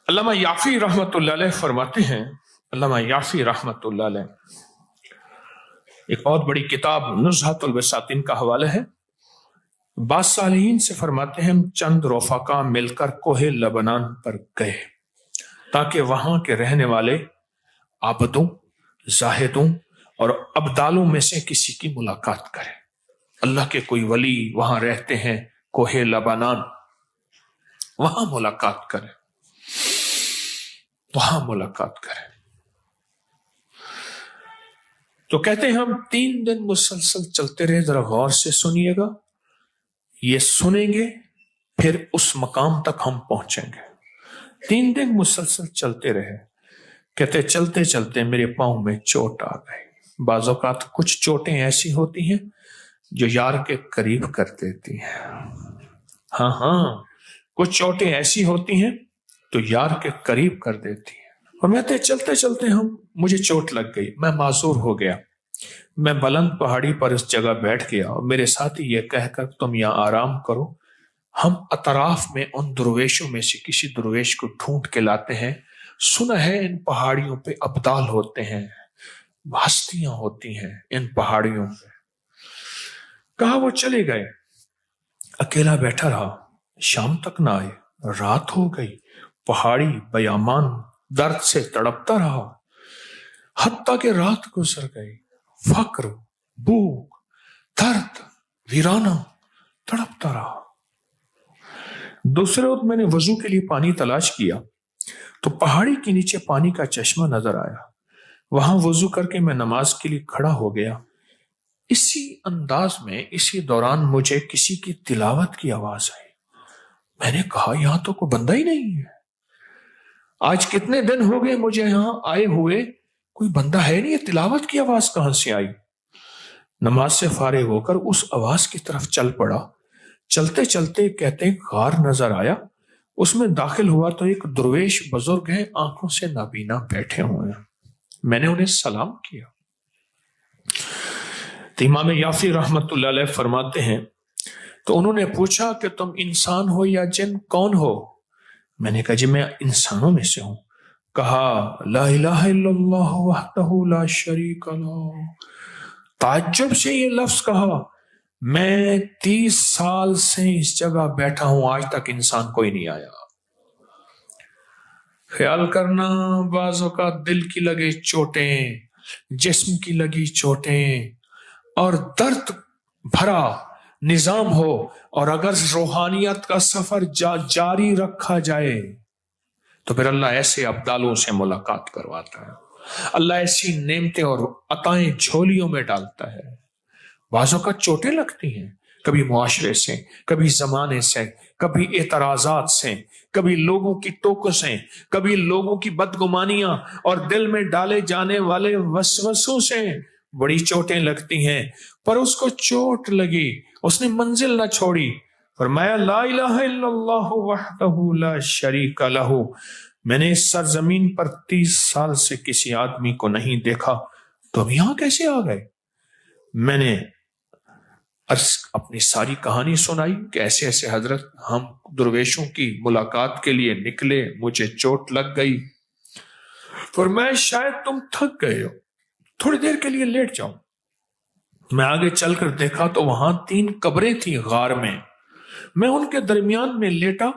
علامہ یافی رحمۃ اللہ علیہ فرماتے ہیں، علامہ یافی رحمۃ اللہ علیہ ایک بہت بڑی کتاب نزہۃ البساطین کا حوالہ ہے، بعض صالحین سے فرماتے ہیں ہم چند رفقا مل کر کوہ لبنان پر گئے تاکہ وہاں کے رہنے والے عابدوں، زاہدوں اور ابدالوں میں سے کسی کی ملاقات کریں۔ اللہ کے کوئی ولی وہاں رہتے ہیں کوہ لبنان، وہاں ملاقات کریں، وہاں ملاقات کریں۔ تو کہتے ہیں ہم 3 دن مسلسل چلتے رہے، ذرا غور سے سنیے گا، یہ سنیں گے پھر اس مقام تک ہم پہنچیں گے۔ 3 دن مسلسل چلتے رہے، کہتے چلتے چلتے میرے پاؤں میں چوٹ آ گئی۔ بعض اوقات کچھ چوٹیں ایسی ہوتی ہیں جو یار کے قریب کر دیتی ہیں، ہاں کچھ چوٹیں ایسی ہوتی ہیں تو یار کے قریب کر دیتی ہیں۔ اور میں چلتے چلتے مجھے چوٹ لگ گئی، میں معذور ہو گیا، میں بلند پہاڑی پر اس جگہ بیٹھ گیا اور میرے ساتھی یہ کہہ کر تم یہاں آرام کرو، ہم اطراف میں ان درویشوں میں سے کسی درویش کو ڈھونڈ کے لاتے ہیں، سنا ہے ان پہاڑیوں پہ ابدال ہوتے ہیں، ہستیاں ہوتی ہیں ان پہاڑیوں پہ۔ کہا وہ چلے گئے، اکیلا بیٹھا رہا، شام تک نہ آئے، رات ہو گئی، پہاڑی بیامان درد سے تڑپتا رہا، حتیٰ کہ رات گزر گئی، فقر، بھوک، درد، ویرانہ تڑپتا رہا۔ دوسرے وقت میں نے وضو کے لیے پانی تلاش کیا تو پہاڑی کے نیچے پانی کا چشمہ نظر آیا، وہاں وضو کر کے میں نماز کے لیے کھڑا ہو گیا۔ اسی انداز میں اسی دوران مجھے کسی کی تلاوت کی آواز آئی۔ میں نے کہا یہاں تو کوئی بندہ ہی نہیں ہے، آج کتنے دن ہو گئے مجھے یہاں آئے ہوئے، کوئی بندہ ہے نہیں، یہ تلاوت کی آواز کہاں سے آئی؟ نماز سے فارغ ہو کر اس آواز کی طرف چل پڑا۔ چلتے چلتے کہتے غار نظر آیا، اس میں داخل ہوا تو ایک درویش بزرگ ہیں، آنکھوں سے نابینا بیٹھے ہوئے ہیں۔ میں نے انہیں سلام کیا تو امام یافی رحمت اللہ علیہ فرماتے ہیں تو انہوں نے پوچھا کہ تم انسان ہو یا جن، کون ہو؟ میں نے کہا جی میں انسانوں میں سے ہوں۔ کہا لا الہ الا اللہ وحدہ لا شریک لہ۔ تعجب سے یہ لفظ کہا، میں 30 سال سے اس جگہ بیٹھا ہوں، آج تک انسان کوئی نہیں آیا۔ خیال کرنا بعض اوقات دل کی لگے چوٹیں، جسم کی لگی چوٹیں اور درد بھرا نظام ہو، اور اگر روحانیت کا سفر جاری رکھا جائے تو پھر اللہ ایسے ابدالوں سے ملاقات کرواتا ہے، اللہ ایسی نعمتیں اور عطائیں جھولیوں میں ڈالتا ہے۔ بعض اوقات چوٹیں لگتی ہیں، کبھی معاشرے سے، کبھی زمانے سے، کبھی اعتراضات سے، کبھی لوگوں کی ٹوکوں سے، کبھی لوگوں کی بدگمانیاں اور دل میں ڈالے جانے والے وسوسوں سے بڑی چوٹیں لگتی ہیں، پر اس کو چوٹ لگی، اس نے منزل نہ چھوڑی، فرمایا لا الہ الا اللہ وحدہ لا شریک لہ۔ میں نے اس سرزمین پر 30 سال سے کسی آدمی کو نہیں دیکھا، تو اب یہاں کیسے آ گئے؟ میں نے اپنی ساری کہانی سنائی کہ ایسے ایسے حضرت ہم درویشوں کی ملاقات کے لیے نکلے، مجھے چوٹ لگ گئی، فرمایا شاید تم تھک گئے ہو، تھوڑی دیر کے لیے لیٹ جاؤ۔ میں آگے چل کر دیکھا تو وہاں 3 قبریں تھیں غار میں ان کے درمیان میں لیٹا،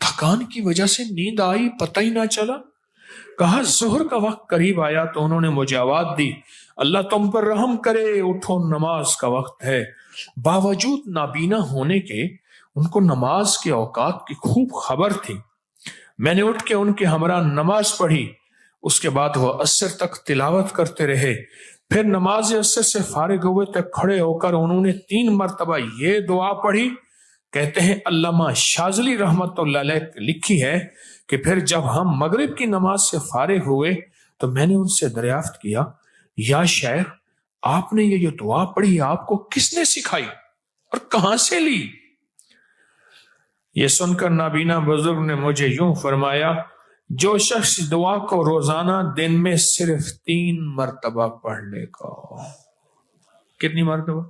تھکان کی وجہ سے نیند آئی، پتہ ہی نہ چلا۔ کہا ظہر کا وقت قریب آیا تو انہوں نے مجھے آواز دی، اللہ تم پر رحم کرے، اٹھو نماز کا وقت ہے۔ باوجود نابینا ہونے کے ان کو نماز کے اوقات کی خوب خبر تھی۔ میں نے اٹھ کے ان کے ہمراہ نماز پڑھی، اس کے بعد وہ عصر تک تلاوت کرتے رہے، پھر نماز عصر سے فارغ ہوئے تو کھڑے ہو کر انہوں نے 3 مرتبہ یہ دعا پڑھی۔ کہتے ہیں علامہ شاذلی رحمت اللہ علیہ لکھی ہے کہ پھر جب ہم مغرب کی نماز سے فارغ ہوئے تو میں نے ان سے دریافت کیا، یا شیخ آپ نے یہ دعا پڑھی آپ کو کس نے سکھائی اور کہاں سے لی؟ یہ سن کر نابینا بزرگ نے مجھے یوں فرمایا، جو شخص دعا کو روزانہ دن میں صرف 3 مرتبہ پڑھ لے گا۔ کتنی مرتبہ؟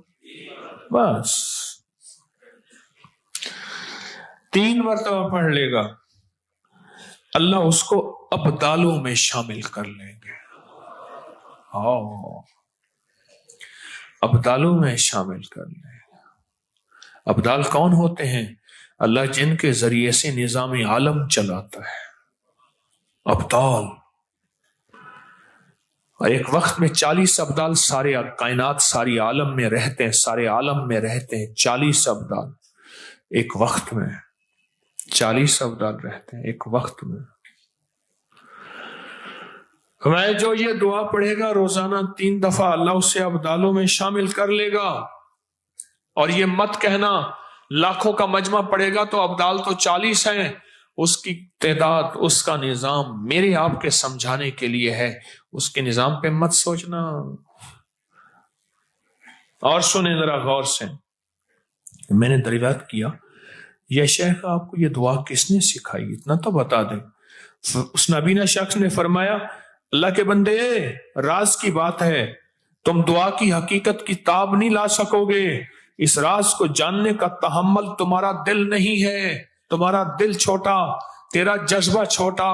بس 3 مرتبہ پڑھ لے گا اللہ اس کو ابدالوں میں شامل کر لیں گے. ابدالوں میں شامل کر لیں گے. ابدال کون ہوتے ہیں؟ اللہ جن کے ذریعے سے نظام عالم چلاتا ہے. ابدال. اور ایک وقت میں 40 ابدال سارے کائنات ساری عالم میں رہتے ہیں، سارے عالم میں رہتے ہیں. 40 ابدال ایک وقت میں، 40 ابدال رہتے ہیں ایک وقت میں. میں جو یہ دعا پڑھے گا روزانہ 3 دفعہ، اللہ اسے ابدالوں میں شامل کر لے گا. اور یہ مت کہنا لاکھوں کا مجمع پڑے گا تو ابدال تو 40 ہیں. اس کی تعداد، اس کا نظام میرے آپ کے سمجھانے کے لیے ہے. اس کے نظام پہ مت سوچنا. اور سنیں ذرا غور سے، میں نے دریافت کیا یہ شیخ آپ کو یہ دعا کس نے سکھائی؟ اتنا تو بتا دیں. اس نابینا شخص نے فرمایا اللہ کے بندے، راز کی بات ہے، تم دعا کی حقیقت کی تاب نہیں لا سکو گے. اس راز کو جاننے کا تحمل تمہارا دل نہیں ہے. تمہارا دل چھوٹا، تیرا جذبہ چھوٹا،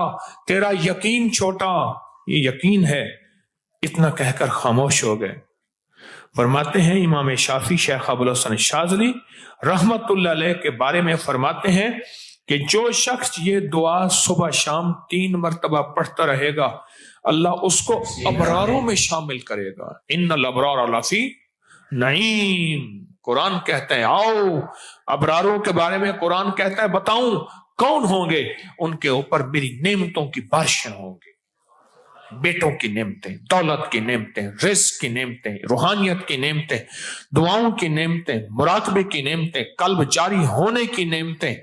تیرا یقین چھوٹا. یہ یقین ہے. اتنا کہہ کر خاموش ہو گئے. فرماتے ہیں امام شافعی شیخ ابوالحسن شاذلی رحمت اللہ علیہ کے بارے میں فرماتے ہیں کہ جو شخص یہ دعا صبح شام 3 مرتبہ پڑھتا رہے گا اللہ اس کو ابراروں میں شامل کرے گا. ان الابرار لفی نعیم. قرآن کہتا ہے آؤ ابراروں کے بارے میں قرآن کہتا ہے بتاؤں کون ہوں گے؟ ان کے اوپر میری نعمتوں کی بارشیں ہوں گی. بیٹوں کی نعمتیں، دولت کی نعمتیں، رزق کی نعمتیں، روحانیت کی نعمتیں، دعاؤں کی نعمتیں، مراقبے کی نعمتیں، قلب جاری ہونے کی نعمتیں،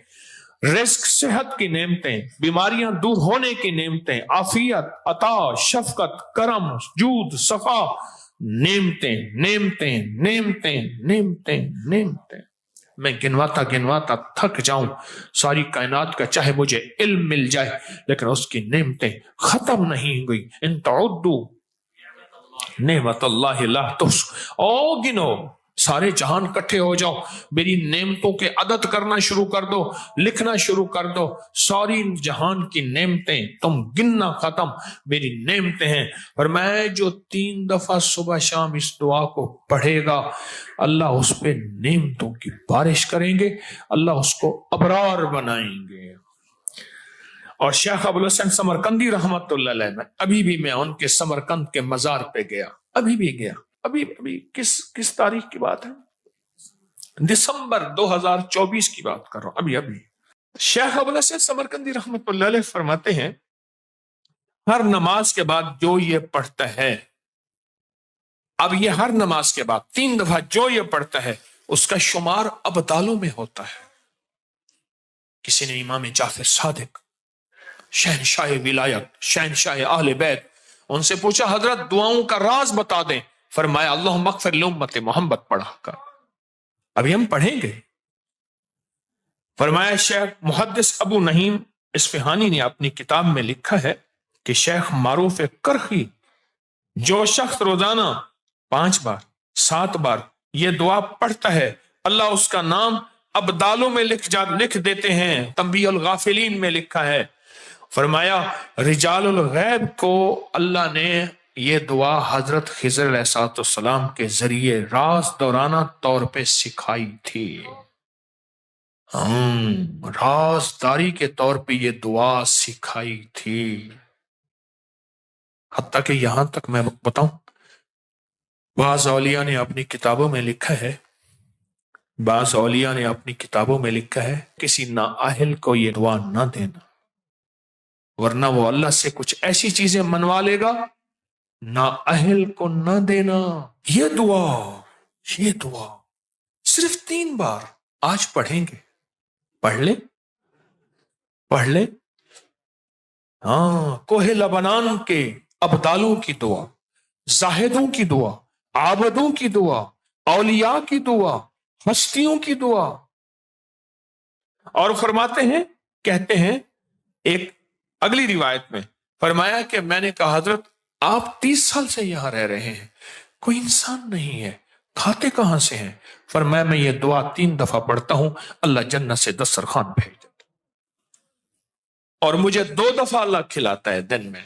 رزق صحت کی نعمتیں، بیماریاں دور ہونے کی نعمتیں، عافیت، عطا، شفقت، کرم، جود، صفا، نعمتیں نعمتیں نعمتیں نعمتیں نعمتیں. میں گنواتا تھک جاؤں ساری کائنات کا، چاہے مجھے علم مل جائے لیکن اس کی نعمتیں ختم نہیں ہوئی. ان تعدوا نعمت اللہ لا تحصوها. او گنو، سارے جہان کٹھے ہو جاؤ، میری نعمتوں کے عدد کرنا شروع کر دو، لکھنا شروع کر دو. ساری جہان کی نعمتیں تم گننا ختم، میری نعمتیں ہیں. اور میں جو 3 دفعہ صبح شام اس دعا کو پڑھے گا اللہ اس پہ نعمتوں کی بارش کریں گے، اللہ اس کو ابرار بنائیں گے. اور شیخ ابوالحسن سمرقندی رحمت اللہ علیہ، ابھی بھی میں ان کے سمرقند کے مزار پہ گیا، ابھی بھی گیا. ابھی کس تاریخ کی بات ہے؟ دسمبر 2024 کی بات کر رہا ہوں. ابھی شیخ ابوالحسن سمرقندی رحمت اللہ علیہ فرماتے ہیں ہر نماز کے بعد جو یہ پڑھتا ہے، اب یہ ہر نماز کے بعد 3 دفعہ جو یہ پڑھتا ہے اس کا شمار ابدالوں میں ہوتا ہے. کسی نے امام جعفر صادق شہنشاہ ولایت، شہنشاہ اہل بیت، ان سے پوچھا حضرت دعاؤں کا راز بتا دیں. فرمایا اللہم اغفر لامت محمد پڑھا کر. ابھی ہم پڑھیں گے. فرمایا شیخ محدث ابو نعیم اصفہانی نے اپنی کتاب میں لکھا ہے کہ شیخ معروف کرخی جو شخص روزانہ 5 بار 7 بار یہ دعا پڑھتا ہے اللہ اس کا نام ابدالوں میں لکھ دیتے ہیں. تنبیہ الغافلین میں لکھا ہے. فرمایا رجال الغیب کو اللہ نے یہ دعا حضرت خضر علیہ السلام کے ذریعے راز دورانہ طور پہ سکھائی تھی. رازداری کے طور پہ یہ دعا سکھائی تھی. حتیٰ کہ یہاں تک میں بتاؤں بعض اولیاء نے اپنی کتابوں میں لکھا ہے کسی نااہل کو یہ دعا نہ دینا، ورنہ وہ اللہ سے کچھ ایسی چیزیں منوا لے گا. نااہل کو نہ دینا. یہ دعا صرف 3 بار آج پڑھیں گے. پڑھ لے. کوہ لبنان کے ابدالوں کی دعا، زاہدوں کی دعا، عابدوں کی دعا، اولیاء کی دعا، ہستیوں کی دعا. اور فرماتے ہیں، کہتے ہیں ایک اگلی روایت میں فرمایا کہ میں نے کہا حضرت آپ 30 سال سے یہاں رہ رہے ہیں، کوئی انسان نہیں ہے، کھاتے کہاں سے ہیں؟ فرمایا میں یہ دعا 3 دفعہ پڑھتا ہوں اللہ جنت سے دسترخوان بھیج دیتا. اور مجھے 2 دفعہ اللہ کھلاتا ہے دن میں.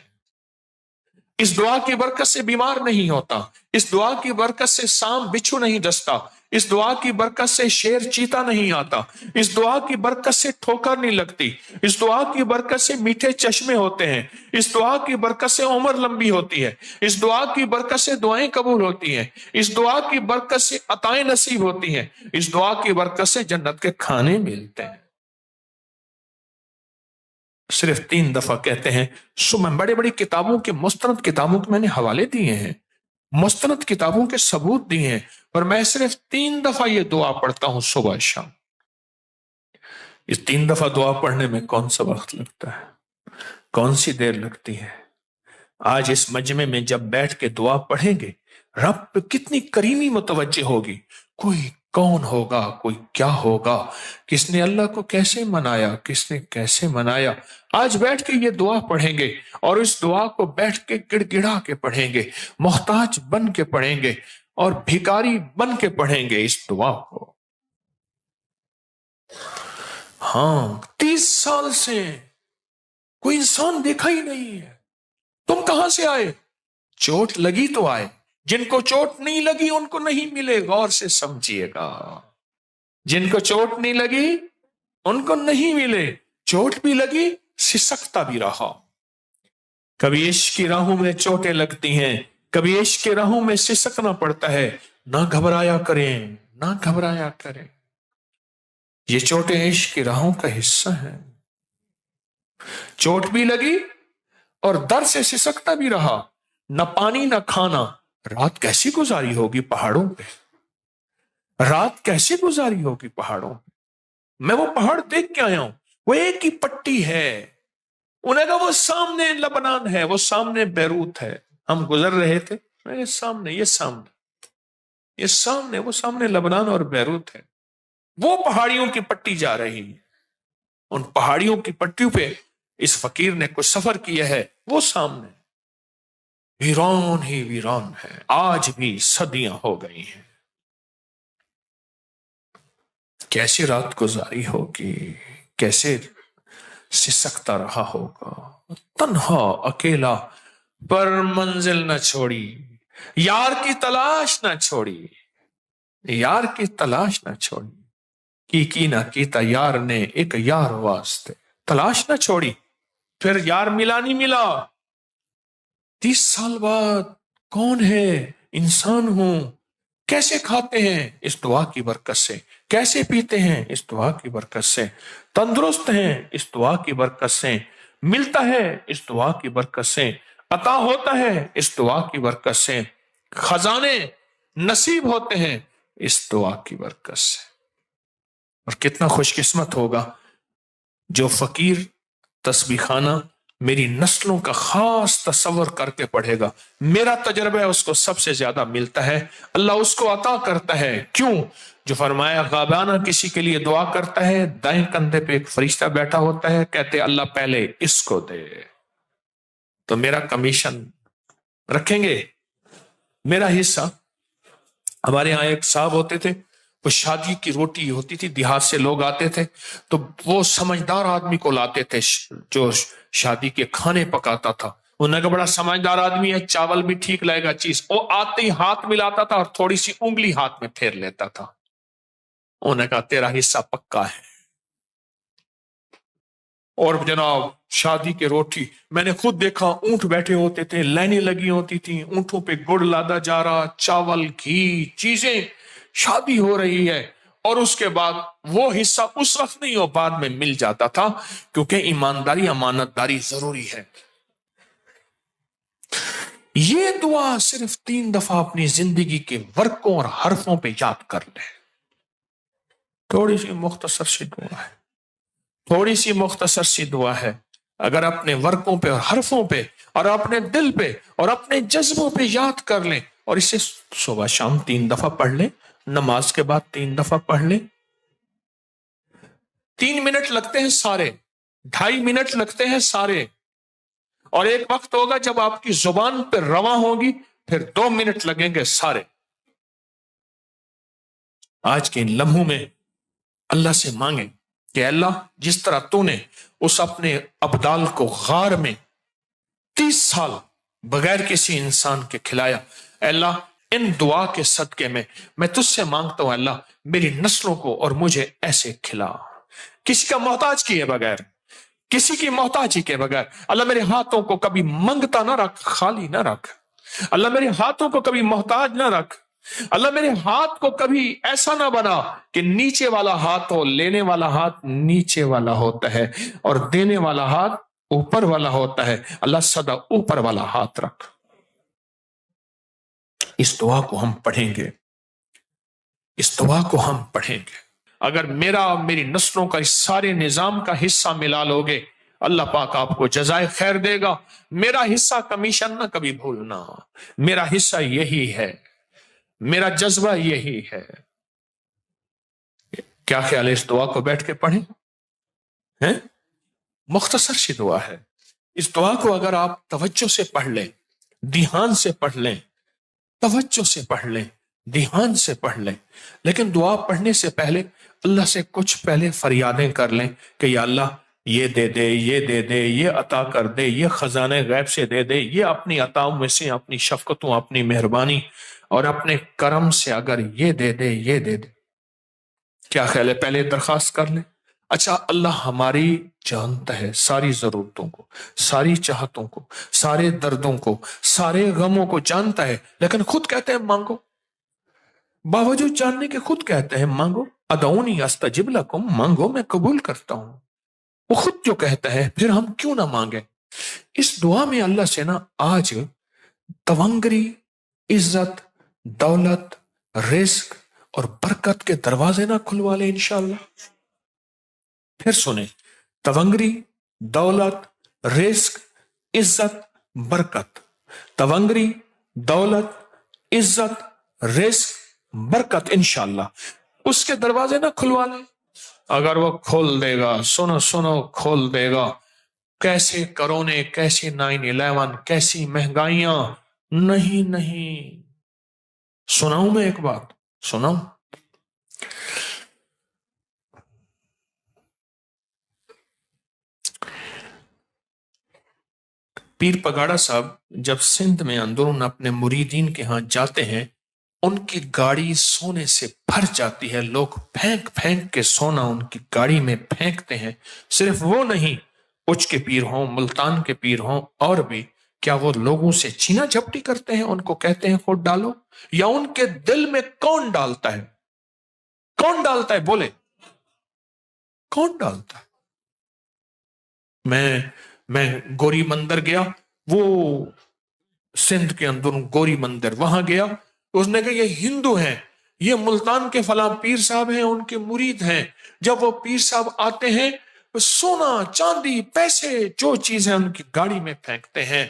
اس دعا کی برکت سے بیمار نہیں ہوتا، اس دعا کی برکت سے سانپ بچھو نہیں ڈستا، اس دعا کی برکت سے شیر چیتا نہیں آتا، اس دعا کی برکت سے ٹھوکر نہیں لگتی، اس دعا کی برکت سے میٹھے چشمے ہوتے ہیں، اس دعا کی برکت سے عمر لمبی ہوتی ہے، اس دعا کی برکت سے دعائیں قبول ہوتی ہیں، اس دعا کی برکت سے عطائیں نصیب ہوتی ہیں، اس دعا کی برکت سے جنت کے کھانے ملتے ہیں. صرف 3 دفعہ کہتے ہیں. میں بڑے بڑی کتابوں کے، مستند کتابوں کے میں نے حوالے دیے ہیں، مستند کتابوں کے ثبوت دیے ہیں، اور میں صرف 3 دفعہ یہ دعا پڑھتا ہوں صبح شام. اس 3 دفعہ دعا پڑھنے میں کون سا وقت لگتا ہے، کون سی دیر لگتی ہے؟ آج اس مجمع میں جب بیٹھ کے دعا پڑھیں گے، رب پہ کتنی کریمی متوجہ ہوگی. کوئی کون ہوگا، کوئی کیا ہوگا، کس نے اللہ کو کیسے منایا، کس نے کیسے منایا. آج بیٹھ کے یہ دعا پڑھیں گے، اور اس دعا کو بیٹھ کے گڑ گڑا کے پڑھیں گے، محتاج بن کے پڑھیں گے، اور بھکاری بن کے پڑھیں گے اس دعا کو. ہاں، 30 سال سے کوئی انسان دیکھا ہی نہیں ہے. تم کہاں سے آئے؟ چوٹ لگی تو آئے. جن کو چوٹ نہیں لگی ان کو نہیں ملے، غور سے سمجھیے گا. جن کو چوٹ نہیں لگی ان کو نہیں ملے. چوٹ بھی لگی، سسکتا بھی رہا. کبھی عشق کی راہوں میں چوٹیں لگتی ہیں، کبھی عشق کی راہوں میں سسکنا پڑتا ہے. نہ گھبرایا کریں، نہ گھبرایا کریں. یہ چوٹیں عشق کی راہوں کا حصہ ہیں. چوٹ بھی لگی اور در سے سسکتا بھی رہا. نہ پانی نہ کھانا. رات کیسی گزاری ہوگی پہاڑوں پہ، رات کیسی گزاری ہوگی پہاڑوں پہ. میں وہ پہاڑ دیکھ کے آیا ہوں، وہ ایک ہی پٹی ہے. انہیں کہا وہ سامنے لبنان ہے، وہ سامنے بیروت ہے. ہم گزر رہے تھے، یہ سامنے، یہ سامنے، یہ سامنے، وہ سامنے لبنان اور بیروت ہے. وہ پہاڑیوں کی پٹی جا رہی ہے. ان پہاڑیوں کی پٹیوں پہ اس فقیر نے کچھ سفر کیا ہے. وہ سامنے ویران ہی ویران ہے، آج بھی صدیاں ہو گئی ہیں. کیسی رات گزاری ہوگی، کیسے سسکتا رہا ہوگا. تنہا اکیلا، پر منزل نہ چھوڑی، یار کی تلاش نہ چھوڑی، یار کی تلاش نہ چھوڑی. کی نہ کیتا یار نے ایک یار واسطے. تلاش نہ چھوڑی، پھر یار ملا نہیں ملا. 30 سال بعد کون ہے، انسان ہوں. کیسے کھاتے ہیں؟ اس دعا کی برکت سے. کیسے پیتے ہیں؟ اس دعا کی برکت سے. تندرست ہیں اس دعا کی برکت سے. ملتا ہے اس دعا کی برکت سے. عطا ہوتا ہے اس دعا کی برکت سے. خزانے نصیب ہوتے ہیں اس دعا کی برکت سے. اور کتنا خوش قسمت ہوگا جو فقیر تسبیح خانہ میری نسلوں کا خاص تصور کر کے پڑھے گا. میرا تجربہ اس کو سب سے زیادہ ملتا ہے، اللہ اس کو عطا کرتا ہے. کیوں؟ جو فرمایا غابانہ کسی کے لیے دعا کرتا ہے، دائیں کندھے پہ ایک فرشتہ بیٹھا ہوتا ہے، کہتے اللہ پہلے اس کو دے. تو میرا کمیشن رکھیں گے، میرا حصہ. ہمارے ہاں ایک صاحب ہوتے تھے، وہ شادی کی روٹی ہوتی تھی، دیہات سے لوگ آتے تھے تو وہ سمجھدار آدمی کو لاتے تھے جو شادی کے کھانے پکاتا تھا. انہوں نے کہا بڑا سمجھدار آدمی ہے، چاول بھی ٹھیک لائے گا چیز. وہ آتے ہی ہاتھ ملاتا تھا اور تھوڑی سی انگلی ہاتھ میں پھیر لیتا تھا. انہوں نے کہا تیرا حصہ پکا ہے. اور جناب شادی کے روٹی میں نے خود دیکھا، اونٹ بیٹھے ہوتے تھے، لائنیں لگی ہوتی تھیں، اونٹوں پہ گڑ لادا جا رہا، چاول، گھی، چیزیں. شادی ہو رہی ہے، اور اس کے بعد وہ حصہ اس وقت نہیں، وہ بعد میں مل جاتا تھا، کیونکہ ایمانداری، امانت داری ضروری ہے. یہ دعا صرف 3 دفعہ اپنی زندگی کے ورقوں اور حرفوں پہ یاد کر لیں. تھوڑی سی مختصر سی دعا ہے، تھوڑی سی مختصر سی دعا ہے. اگر اپنے ورقوں پہ اور حرفوں پہ اور اپنے دل پہ اور اپنے جذبوں پہ یاد کر لیں، اور اسے صبح شام 3 دفعہ پڑھ لیں، نماز کے بعد 3 دفعہ پڑھ لیں. 3 منٹ لگتے ہیں سارے، 2.5 منٹ لگتے ہیں سارے، اور ایک وقت ہوگا جب آپ کی زبان پہ رواں ہوگی، پھر 2 منٹ لگیں گے سارے. آج کے ان لمحوں میں اللہ سے مانگیں کہ اللہ جس طرح تو نے اس اپنے ابدال کو غار میں 30 سال بغیر کسی انسان کے کھلایا، اے اللہ ان دعا کے صدقے میں تجھ سے مانگتا ہوں اللہ میری نسلوں کو اور مجھے ایسے کھلا، کسی کا محتاج کیے بغیر، کسی کی محتاجی کے بغیر۔ اللہ میرے ہاتھوں کو کبھی منگتا نہ رکھ، خالی نہ رکھ۔ اللہ میرے ہاتھوں کو کبھی محتاج نہ رکھ۔ اللہ میرے ہاتھ کو کبھی ایسا نہ بنا کہ نیچے والا ہاتھ ہو، لینے والا ہاتھ نیچے والا ہوتا ہے اور دینے والا ہاتھ اوپر والا ہوتا ہے۔ اللہ سدا اوپر والا ہاتھ رکھ۔ اس دعا کو ہم پڑھیں گے، اس دعا کو ہم پڑھیں گے۔ اگر میرا اور میری نسلوں کا اس سارے نظام کا حصہ ملا لوگے، اللہ پاک آپ کو جزائے خیر دے گا۔ میرا حصہ کمیشن نہ کبھی بھولنا، میرا حصہ یہی ہے، میرا جذبہ یہی ہے۔ کیا خیال ہے اس دعا کو بیٹھ کے پڑھیں؟ مختصر سی دعا ہے۔ اس دعا کو اگر آپ توجہ سے پڑھ لیں، دھیان سے پڑھ لیں، توجہ سے پڑھ لیں، دھیان سے پڑھ لیں، لیکن دعا پڑھنے سے پہلے اللہ سے کچھ پہلے فریادیں کر لیں کہ یا اللہ یہ دے دے، یہ دے دے، یہ عطا کر دے، یہ خزانے غیب سے دے دے، یہ اپنی عطاؤں میں سے اپنی شفقتوں، اپنی مہربانی اور اپنے کرم سے اگر یہ دے دے، یہ دے دے۔ کیا خیال ہے پہلے درخواست کر لیں؟ اچھا اللہ ہماری جانتا ہے ساری ضرورتوں کو، ساری چاہتوں کو، سارے دردوں کو، سارے غموں کو جانتا ہے، لیکن خود کہتے ہیں مانگو، باوجود جاننے کے خود کہتے ہیں مانگو، ادعونی استجب لکم، مانگو میں قبول کرتا ہوں۔ وہ خود جو کہتا ہے پھر ہم کیوں نہ مانگیں؟ اس دعا میں اللہ سے نا آج تونگری، عزت، دولت، رزق اور برکت کے دروازے نہ کھلوا لیں انشاءاللہ۔ پھر سنیں، تونگری، دولت، رزق، عزت، برکت، تونگری، دولت، عزت، رزق، برکت، انشاءاللہ اس کے دروازے نہ کھلوا لیں۔ اگر وہ کھول دے گا، سنو کھول دے گا، کیسے کرونے، کیسے 9/11، کیسی مہنگائیاں، نہیں۔ سناؤں میں ایک بات، سناؤں؟ پیر پگاڑا صاحب جب سندھ میں اندرون اپنے مریدین کے ہاں جاتے ہیں، ان کی گاڑی سونے سے بھر جاتی ہے، لوگ پھینک کے سونا ان کی گاڑی میں پھینکتے ہیں۔ صرف وہ نہیں، اچ کے پیر ہوں، ملتان کے پیر ہوں، اور بھی، کیا وہ لوگوں سے چینا جھپٹی کرتے ہیں، ان کو کہتے ہیں خود ڈالو؟ یا ان کے دل میں کون ڈالتا ہے؟ کون ڈالتا ہے بولے؟ کون ڈالتا ہے؟ میں گوری مندر گیا، وہ سندھ کے اندر گوری مندر، وہاں گیا، اس نے کہا یہ ہندو ہیں، یہ ملتان کے فلاں پیر صاحب ہیں، ان کے مرید ہیں۔ جب وہ پیر صاحب آتے ہیں، سونا، چاندی، پیسے، جو چیزیں ان کی گاڑی میں پھینکتے ہیں،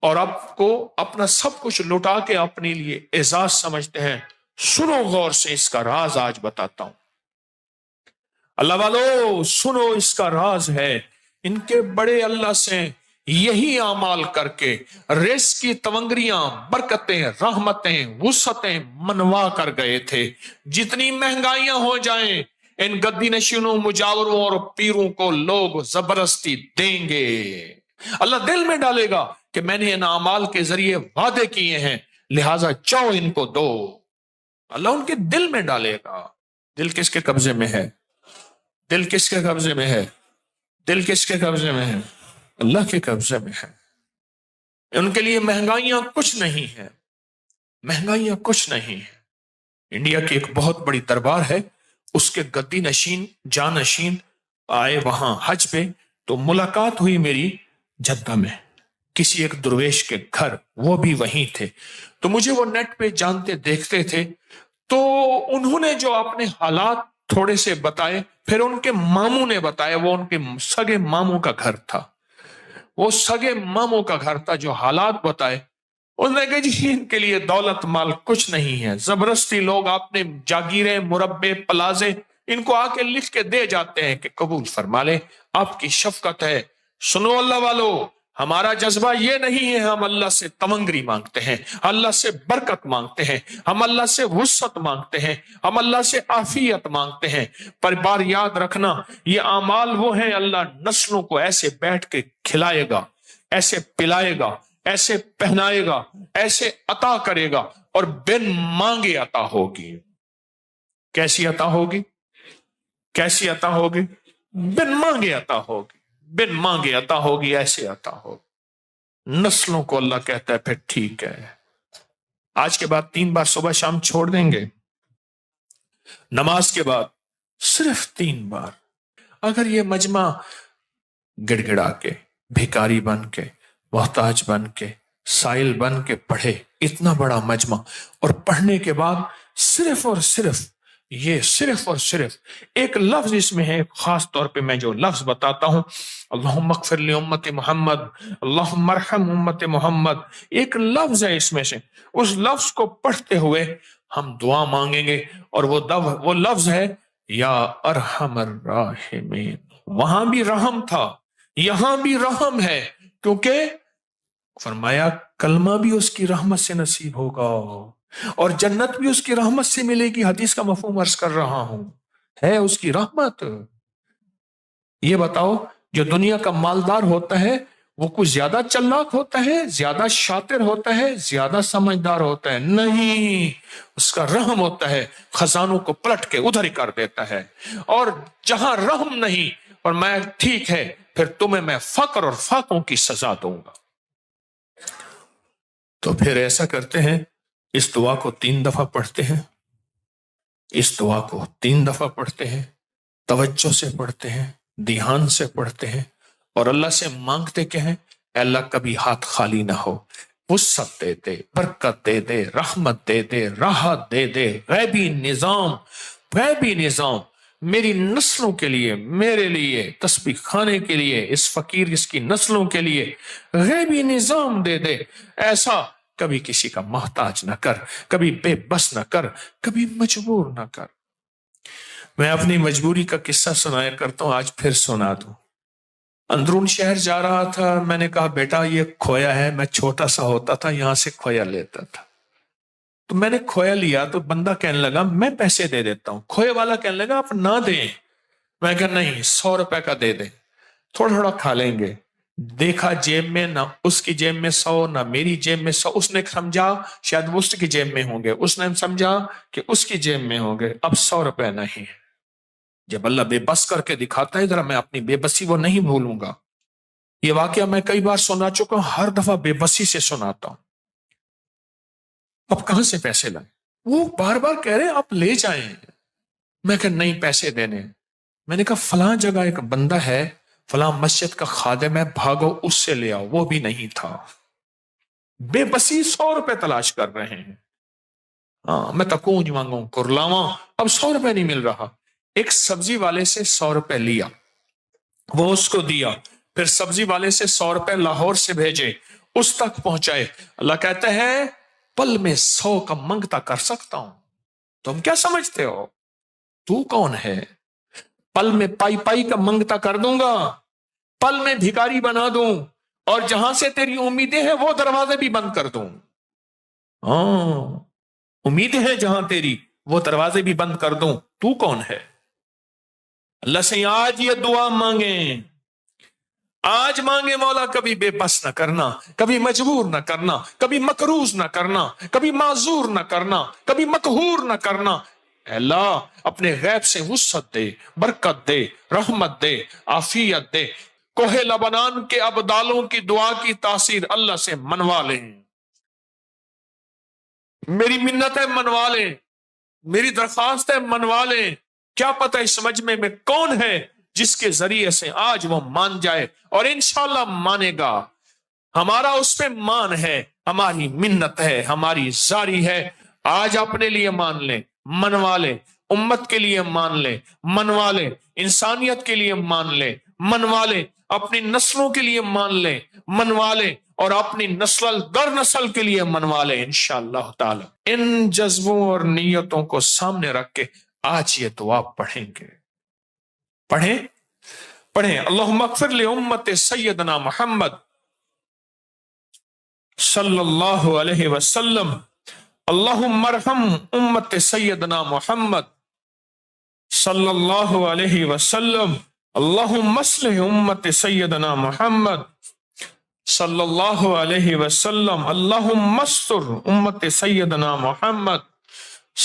اور آپ کو اپنا سب کچھ لٹا کے اپنے لیے اعزاز سمجھتے ہیں۔ سنو غور سے، اس کا راز آج بتاتا ہوں۔ اللہ والو سنو، اس کا راز ہے، ان کے بڑے اللہ سے یہی اعمال کر کے رزق کی تونگریاں، برکتیں، رحمتیں، وسعتیں منوا کر گئے تھے۔ جتنی مہنگائیاں ہو جائیں، ان گدی نشینوں، مجاوروں اور پیروں کو لوگ زبردستی دیں گے۔ اللہ دل میں ڈالے گا کہ میں نے ان اعمال کے ذریعے وعدے کیے ہیں، لہٰذا جاؤ ان کو دو۔ اللہ ان کے دل میں ڈالے گا۔ دل کس کے قبضے میں ہے؟ دل کس کے قبضے میں ہے؟ دل کس کے قبضے میں ہے؟ اللہ کے قبضے میں ہے۔ ان کے لیے مہنگائیاں کچھ نہیں ہے، مہنگائیاں کچھ نہیں ہے۔ انڈیا کی ایک بہت بڑی دربار ہے، اس کے گدی نشین، جانشین آئے وہاں حج پہ، تو ملاقات ہوئی میری جدہ میں کسی ایک درویش کے گھر، وہ بھی وہیں تھے، تو مجھے وہ نیٹ پہ جانتے دیکھتے تھے، تو انہوں نے جو اپنے حالات تھوڑے سے بتائے، پھر ان کے ماموں نے بتایا، وہ ان کے سگے ماموں کا گھر تھا، وہ سگے ماموں کا گھر تھا، جو حالات بتائے، انہوں نے کہا جی ان کے لیے دولت مال کچھ نہیں ہے، زبردستی لوگ اپنے جاگیریں، مربے، پلازے ان کو آ کے لکھ کے دے جاتے ہیں کہ قبول فرما لیں، آپ کی شفقت ہے۔ سنو اللہ والو، ہمارا جذبہ یہ نہیں ہے ہم اللہ سے تمنگری مانگتے ہیں، اللہ سے برکت مانگتے ہیں، ہم اللہ سے وسعت مانگتے ہیں، ہم اللہ سے عافیت مانگتے ہیں۔ پر بار یاد رکھنا، یہ اعمال وہ ہیں اللہ نسلوں کو ایسے بیٹھ کے کھلائے گا، ایسے پلائے گا، ایسے پہنائے گا، ایسے عطا کرے گا، اور بن مانگے عطا ہوگی۔ کیسی عطا ہوگی؟ کیسی عطا ہوگی؟ بن مانگے عطا ہوگی، بن مانگے عطا ہوگی، ایسے عطا ہوگی۔ نسلوں کو اللہ کہتا ہے پھر ٹھیک ہے، آج کے بعد 3 بار صبح شام چھوڑ دیں گے، نماز کے بعد صرف 3 بار۔ اگر یہ مجمع گڑ گڑا کے، بھکاری بن کے، محتاج بن کے، سائل بن کے پڑھے، اتنا بڑا مجمع، اور پڑھنے کے بعد صرف اور صرف یہ صرف اور صرف ایک لفظ اس میں ہے، خاص طور پہ میں جو لفظ بتاتا ہوں، اللہم اغفر لی امت محمد، اللہم ارحم امت محمد، ایک لفظ ہے اس میں سے، اس لفظ کو پڑھتے ہوئے ہم دعا مانگیں گے، اور وہ لفظ ہے یا ارحم الراحمین۔ وہاں بھی رحم تھا، یہاں بھی رحم ہے، کیونکہ فرمایا کلمہ بھی اس کی رحمت سے نصیب ہوگا، اور جنت بھی اس کی رحمت سے ملے گی۔ حدیث کا مفہوم عرض کر رہا ہوں، ہے اس کی رحمت۔ یہ بتاؤ، جو دنیا کا مالدار ہوتا ہے وہ کچھ زیادہ چلاک ہوتا ہے، زیادہ شاطر ہوتا ہے، زیادہ سمجھدار ہوتا ہے؟ نہیں، اس کا رحم ہوتا ہے، خزانوں کو پلٹ کے ادھر ہی کر دیتا ہے۔ اور جہاں رحم نہیں، اور میں ٹھیک ہے پھر تمہیں میں فقر اور فاقوں کی سزا دوں گا۔ تو پھر ایسا کرتے ہیں، اس دعا کو 3 دفعہ پڑھتے ہیں، اس دعا کو 3 دفعہ پڑھتے ہیں، توجہ سے پڑھتے ہیں، دھیان سے پڑھتے ہیں، اور اللہ سے مانگتے کہ ہیں اے اللہ کبھی ہاتھ خالی نہ ہو، وسعت دے دے، برکت دے دے، رحمت دے دے، راحت دے دے، غیبی نظام میری نسلوں کے لیے، میرے لیے، تسبیح خانے کے لیے، اس فقیر اس کی نسلوں کے لیے غیبی نظام دے دے، ایسا کبھی کسی کا محتاج نہ کر، کبھی بے بس نہ کر، کبھی مجبور نہ کر۔ میں اپنی مجبوری کا قصہ سنایا کرتا ہوں، آج پھر سنا دوں۔ اندرون شہر جا رہا تھا، میں نے کہا بیٹا یہ کھویا ہے، میں چھوٹا سا ہوتا تھا یہاں سے کھویا لیتا تھا، تو میں نے کھویا لیا، تو بندہ کہنے لگا میں پیسے دے دیتا ہوں، کھوئے والا کہنے لگا آپ نہ دیں، میں کہا نہیں 100 روپے کا دے دیں، تھوڑا تھوڑا کھا لیں گے۔ دیکھا جیب میں نہ اس کی جیب میں 100 نہ میری جیب میں 100، اس نے سمجھا شاید اس کی جیب میں ہوں گے، اس نے سمجھا کہ اس کی جیب میں ہوں گے، اب 100 روپے نہیں ہے۔ جب اللہ بے بس کر کے دکھاتا ہے ذرا میں اپنی بے بسی وہ نہیں بھولوں گا۔ یہ واقعہ میں کئی بار سنا چکا ہوں، ہر دفعہ بے بسی سے سناتا ہوں۔ اب کہاں سے پیسے لائیں؟ وہ بار بار کہہ رہے آپ لے جائیں، میں کہ نہیں پیسے دینے۔ میں نے کہا فلاں جگہ ایک بندہ ہے، فلاں مسجد کا خادم ہے، بھاگو اس سے لے آؤ، وہ بھی نہیں تھا۔ بے بسی 100 روپے تلاش کر رہے ہیں۔ ہاں میں تکونج مانگوں کرلاواں، اب 100 روپے نہیں مل رہا۔ ایک سبزی والے سے 100 روپے لیا، وہ اس کو دیا، پھر سبزی والے سے 100 روپے لاہور سے بھیجے، اس تک پہنچائے۔ اللہ کہتے ہیں پل میں 100 کا منگتا کر سکتا ہوں، تم کیا سمجھتے ہو تو کون ہے؟ پل میں پائی پائی کا منگتا کر دوں گا، پل میں بھکاری بنا دوں، اور جہاں سے تیری امیدیں ہیں وہ دروازے بھی بند کر دوں۔ ہاں امیدیں ہیں جہاں تیری، وہ دروازے بھی بند کر دوں، تو کون ہے؟ اللہ سے آج یہ دعا مانگیں، آج مانگے مولا کبھی بے بس نہ کرنا، کبھی مجبور نہ کرنا، کبھی مکروز نہ کرنا، کبھی معذور نہ کرنا، کبھی مقہور نہ کرنا۔ اے اللہ اپنے غیب سے وسعت دے، برکت دے، رحمت دے، عافیت دے۔ کوہ لبنان کے ابدالوں کی دعا کی تاثیر اللہ سے منوا لیں، میری منتیں منوا لیں، میری درخواستیں منوا لیں۔ کیا پتہ اس مجمع میں کون ہے جس کے ذریعے سے آج وہ مان جائے، اور انشاءاللہ مانے گا۔ ہمارا اس پہ مان ہے، ہماری منت ہے، ہماری زاری ہے۔ آج اپنے لیے مان لیں، منوا لیں، امت کے لیے مان لیں، منوا لیں، انسانیت کے لیے مان لیں، منوا لیں، اپنی نسلوں کے لیے مان لیں، منوا لیں، اور اپنی نسل در نسل کے لیے منوا لیں انشاءاللہ تعالی۔ ان جذبوں اور نیتوں کو سامنے رکھ کے آج یہ دعا پڑھیں گے۔ پڑھیں اللہم اغفر لی امت سیدنا محمد صلی اللہ علیہ وسلم اللہم ارحم امت سیدنا محمد صلی اللہ علیہ وسلم اللہم اصلح امت سیدنا محمد صلی اللہ علیہ وسلم اللہم استر امت سیدنا محمد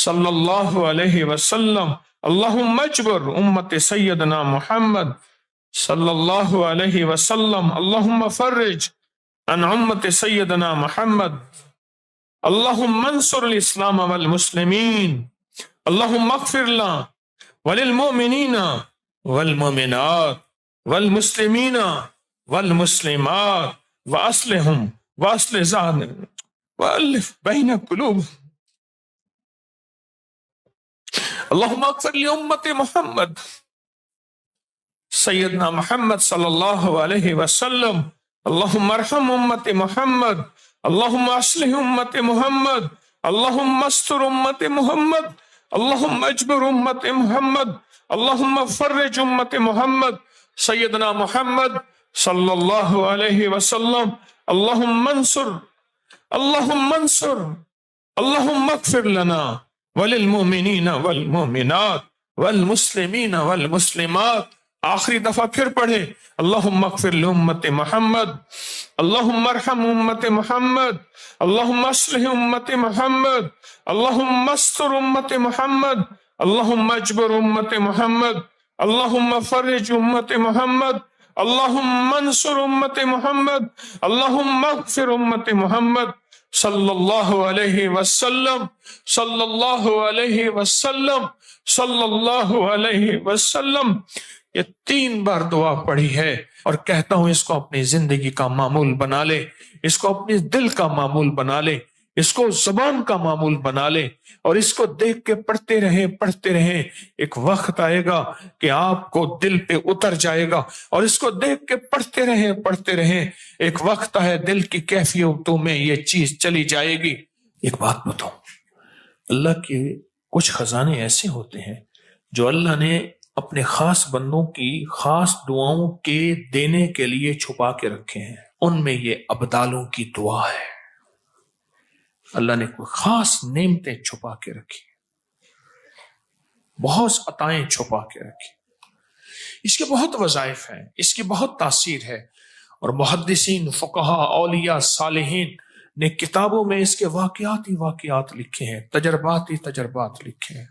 صلی اللہ علیہ وسلم اللہم اجبر امت سیدنا محمد صلی اللہ علیہ وسلم اللہم فرج عن امت سیدنا محمد اللہم انصر الاسلام والمسلمین اللہم اغفر لنا وللمؤمنین والمؤمنات والمسلمین والمسلمات واصلحهم واصلح ذاتهم والف بین قلوبهم اللہم اغفر لامت محمد سیدنا محمد صلی اللہ علیہ وسلم اللہم ارحم امت محمد اللہم اصلح امت محمد اللہم استر امت محمد اللہم اجبر امت محمد اللہم فرج امت محمد سیدنا محمد صلی اللہ علیہ وسلم اللہم انصر اللہم اغفر لنا وللمؤمنین والمؤمنات والمسلمین والمسلمات. آخری دفعہ پھر پڑھے اللہم اغفر لامت محمد اللہم ارحم امت محمد اللہم اصلح امت محمد اللہم استر امت محمد اللہم اجبر امت محمد اللہم فرج امت محمد اللہم انصر امت محمد اللہم اغفر امت محمد صلی اللہ علیہ وسلم صلی اللہ علیہ وسلم صلی اللہ علیہ وسلم. یہ 3 بار دعا پڑھی ہے اور کہتا ہوں اس کو اپنی زندگی کا معمول بنا لے، اس کو اپنے دل کا معمول بنا لے، اس کو زبان کا معمول بنا لے اور اس کو دیکھ کے پڑھتے رہیں. ایک وقت آئے گا کہ آپ کو دل پہ اتر جائے گا اور اس کو دیکھ کے پڑھتے رہیں. ایک وقت ہے دل کی کیفیتوں میں یہ چیز چلی جائے گی. ایک بات بتاؤں، اللہ کے کچھ خزانے ایسے ہوتے ہیں جو اللہ نے اپنے خاص بندوں کی خاص دعاؤں کے دینے کے لیے چھپا کے رکھے ہیں. ان میں یہ ابدالوں کی دعا ہے. اللہ نے کوئی خاص نعمتیں چھپا کے رکھی، بہت عطائیں چھپا کے رکھی. اس کے بہت وظائف ہیں، اس کی بہت تاثیر ہے اور محدثین، فقہاء، اولیاء، صالحین نے کتابوں میں اس کے واقعات لکھے ہیں، تجربات لکھے ہیں.